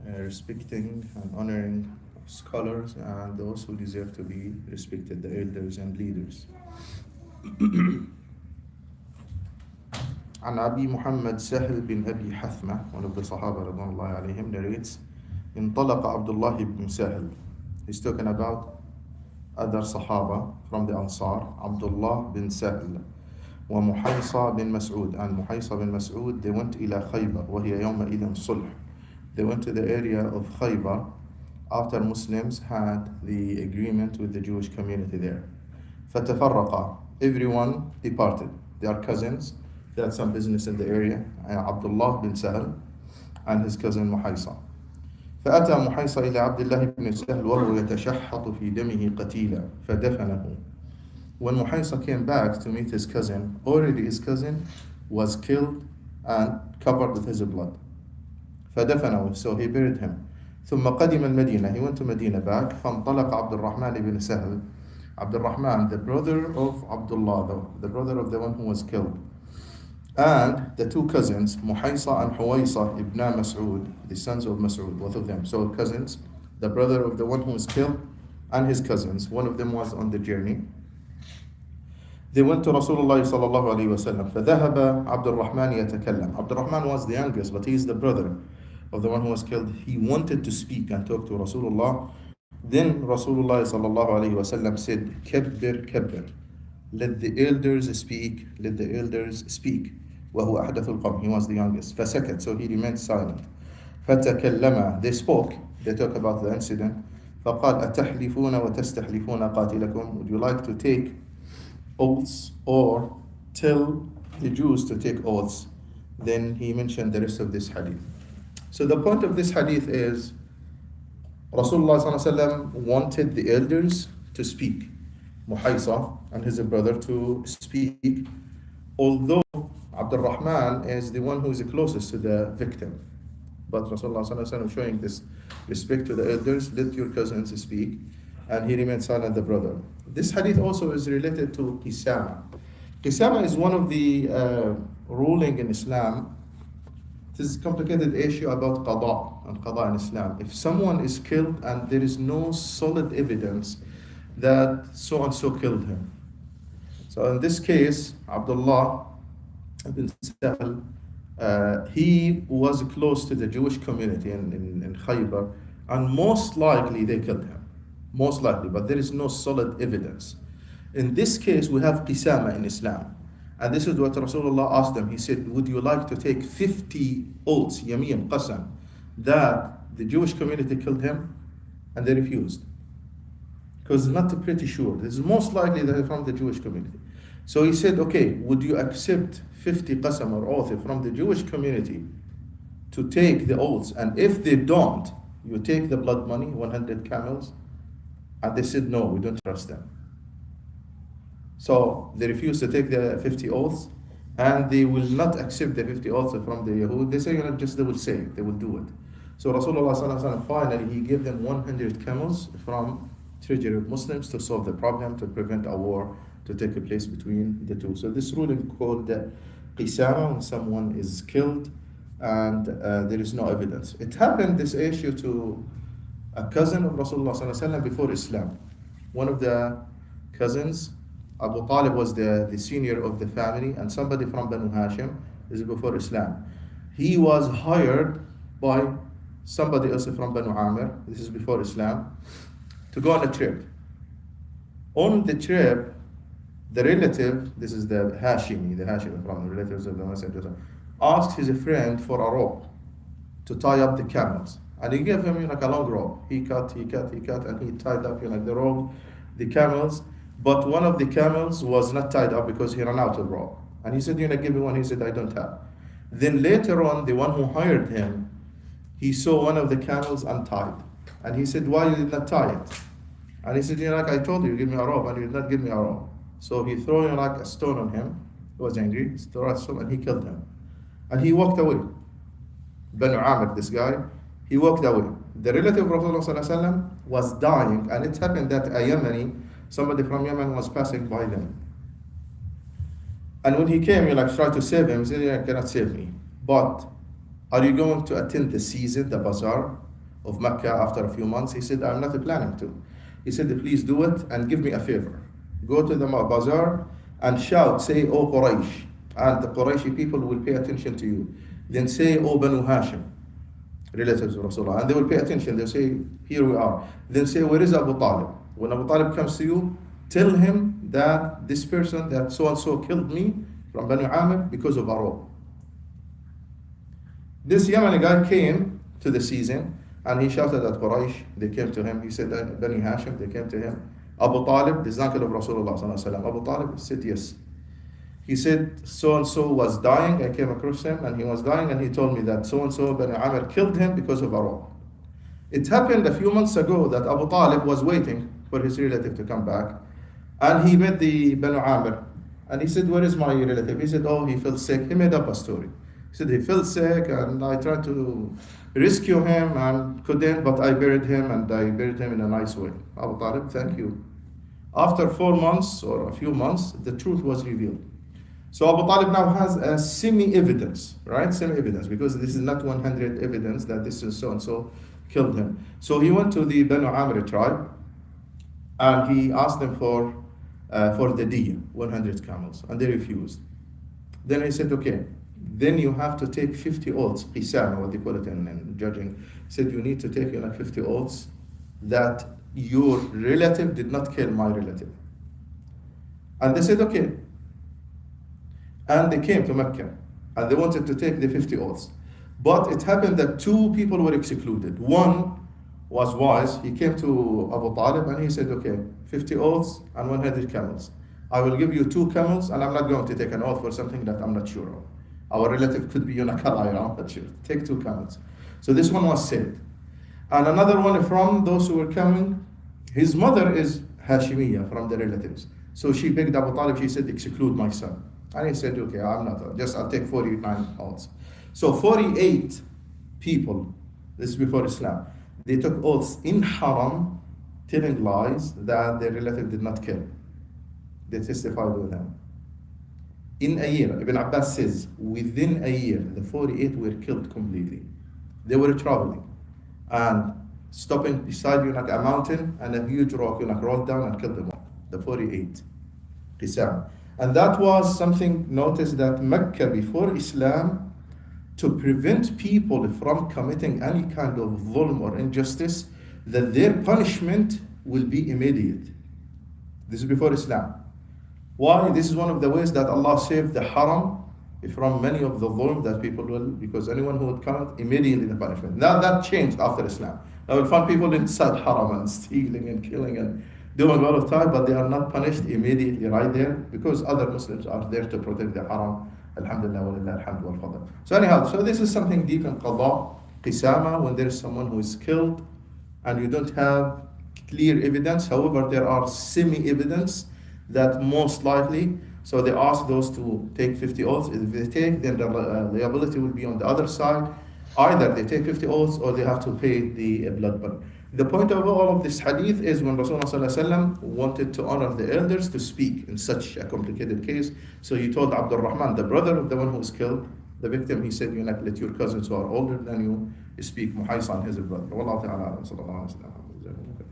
respecting and honoring scholars and those who deserve to be respected, the elders and leaders. عن أبي محمد سهل بن أبي حثمة, one of the Sahaba رضوان الله عليهم, narrates, انطلق عبد الله بن سهل. He's talking about other Sahaba from the Ansar, Abdullah bin Sahl ومحيصة bin Mas'ud, and محيصة bin Mas'ud, they went إلى خيبر وهي يومئذ صلح. They went to the area of Khaybar after Muslims had the agreement with the Jewish community there. فتفرقا, everyone departed. They are cousins. They had some business in the area. Abdullah bin Sahl and his cousin محيصة. فأتى محيصة إلى عبد الله بن سهل وهو يتشحط في دمه قتيلا فدفنه. When محيصة came back to meet his cousin, already his cousin was killed and covered with his blood. فدفنه, so he buried him. ثم قدم المدينة, he went to Medina back. فانطلق عبد الرحمن بن سهل, Abd al-Rahman, the brother of Abdullah, the brother of the one who was killed, and the two cousins, Muhaysa and Huwaysa ibn Mas'ud, the sons of Mas'ud, both of them. So cousins, the brother of the one who was killed and his cousins. One of them was on the journey. They went to Rasulullah sallallahu alayhi wa sallam. فذهب عبد الرحمن يتكلم. Abd al-Rahman was the youngest, but he is the brother of the one who was killed. He wanted to speak and talk to Rasulullah. Then Rasulullah sallallahu alayhi wa sallam said, كبر كبر. Let the elders speak, let the elders speak. وهو أحدث القوم, he was the youngest. فسكت, so he remained silent. فتكلم, they spoke, they talk about the incident. فقال أتحلفون وتستحلفون قاتلكم. Would you like to take oaths or tell the Jews to take oaths? Then he mentioned the rest of this hadith. So the point of this hadith is Rasulullah sallallahu alaihi wasallam wanted the elders to speak, Muhaysa and his brother to speak, although Abdul Rahman is the one who is the closest to the victim. But Rasulullah sallallahu alaihi wasallam showing this respect to the elders, let your cousins speak, and he remained silent, the brother. This hadith also is related to Qisamah. Qisamah is one of the ruling in Islam. It is a complicated issue about qada and qada in Islam. If someone is killed and there is no solid evidence that so and so killed him. So in this case, Abdullah ibn Sahl, he was close to the Jewish community in Khaybar, and most likely they killed him. Most likely, but there is no solid evidence. In this case, we have Qisamah in Islam. And this is what Rasulullah asked them. He said, would you like to take 50 oaths, yameen, qasam, that the Jewish community killed him? And they refused. Because it's not pretty sure. This is most likely that they're from the Jewish community. So he said, okay, would you accept 50 qasam or oath from the Jewish community to take the oaths? And if they don't, you take the blood money, 100 camels? And they said, no, we don't trust them. So they refused to take the 50 oaths, and they will not accept the 50 oaths from the Yahud. They say, just they will say it, they will do it. So Rasulullah sallallahu alaihi wasallam, finally, he gave them 100 camels from treasury of Muslims to solve the problem, to prevent a war to take place between the two. So this ruling called the Qisamah, when someone is killed and there is no evidence. It happened, this issue, to a cousin of Rasulullah sallallahu alaihi wasallam before Islam. One of the cousins, Abu Talib, was the senior of the family, and somebody from Banu Hashim. This is before Islam. He was hired by somebody else from Banu Amir, this is before Islam, to go on a trip. On the trip, the relative, this is the Hashimi from the relatives of the Messenger, asked his friend for a rope to tie up the camels. And he gave him like a long rope. He cut, and he tied up the rope, the camels. But one of the camels was not tied up because he ran out of rope. And he said, give me one. He said, I don't have. Then later on, the one who hired him, he saw one of the camels untied. And he said, why you did not tie it? And he said, I told you, give me a rope, and you did not give me a rope. So he threw a stone on him. He was angry. He threw a stone and he killed him. And he walked away. Banu Amr, this guy, he walked away. The relative of Rasulullah was dying, and it happened that a Yemeni, somebody from Yemen, was passing by them. And when he came, he tried to save him. He said, you cannot save me. But are you going to attend the season, the bazaar? of Mecca after a few months. He said, I'm not planning to. He said, please do it and give me a favor. Go to the bazaar and shout, say, O Quraysh, and the Qurayshi people will pay attention to you. Then say, O Banu Hashim, relatives of Rasulullah, and they will pay attention. They'll say, here we are. Then say, where is Abu Talib? When Abu Talib comes to you, tell him that this person, that so-and-so killed me from Banu Amir because of a rope. This Yemeni guy came to the season and he shouted at Quraysh. They came to him. He said, Bani Hashim, they came to him. Abu Talib, this is uncle of Rasulullah sallallahu alaihi wasallam. Abu Talib said, yes. He said, so-and-so was dying. I came across him and he was dying and he told me that so-and-so Bani Amir killed him because of a rope. It happened a few months ago that Abu Talib was waiting for his relative to come back. And he met the Banu Amir. And he said, where is my relative? He said, oh, he fell sick. He made up a story. He said, he fell sick and I tried to rescue him and couldn't, but I buried him and I buried him in a nice way. Abu Talib, thank you. After 4 months or a few months, the truth was revealed. So Abu Talib now has a semi-evidence, right? Semi-evidence, because this is not 100 evidence that this is so-and-so killed him. So he went to the Banu Amr tribe and he asked them for the diya, 100 camels, and they refused. Then he said, okay, then you have to take 50 oaths, Qisamah, what they call it in judging. He said, you need to take 50 oaths that your relative did not kill my relative. And they said, okay. And they came to Mecca and they wanted to take the 50 oaths. But it happened that 2 people were excluded. One was wise. He came to Abu Talib and he said, okay, 50 oaths and 100 camels. I will give you 2 camels and I'm not going to take an oath for something that I'm not sure of. Our relative could be Yunakala, I'm not sure. Take 2 camels. So this one was saved. And another one from those who were coming, his mother is Hashimiyya from the relatives. So she begged Abu Talib, she said, exclude my son. And he said, okay, I'm not, I'll take 49 oaths. So 48 people, this is before Islam, they took oaths in Haram, telling lies that their relative did not kill. They testified with them. In a year, Ibn Abbas says, within a year, the 48 were killed completely. They were traveling and stopping beside a mountain and a huge rock rolled down and killed them all. The 48. Qisam. And that was something, notice that Mecca before Islam, to prevent people from committing any kind of dhulm or injustice, that their punishment will be immediate. This is before Islam. Why? This is one of the ways that Allah saved the haram from many of the dhulm that people will, because anyone who would commit, immediately the punishment. Now that changed after Islam. Now we'll find people inside haram and stealing and killing and doing a lot of time, but they are not punished immediately right there because other Muslims are there to protect the haram. Alhamdulillah wa lillahi alhamdu wal fadl. So anyhow, so this is something deep in qada, Qisamah, when there is someone who is killed and you don't have clear evidence. However, there are semi-evidence that most likely, so they ask those to take 50 oaths. If they take, then the liability will be on the other side. Either they take 50 oaths or they have to pay the blood burn. The point of all of this hadith is when Rasulullah wanted to honor the elders to speak in such a complicated case. So he told Abdul Rahman, the brother of the one who was killed, the victim, he said, you not let your cousins who are older than you speak. Muhaysan, his brother. Wallahu ta'ala, sallallahu alayhi wa sallam.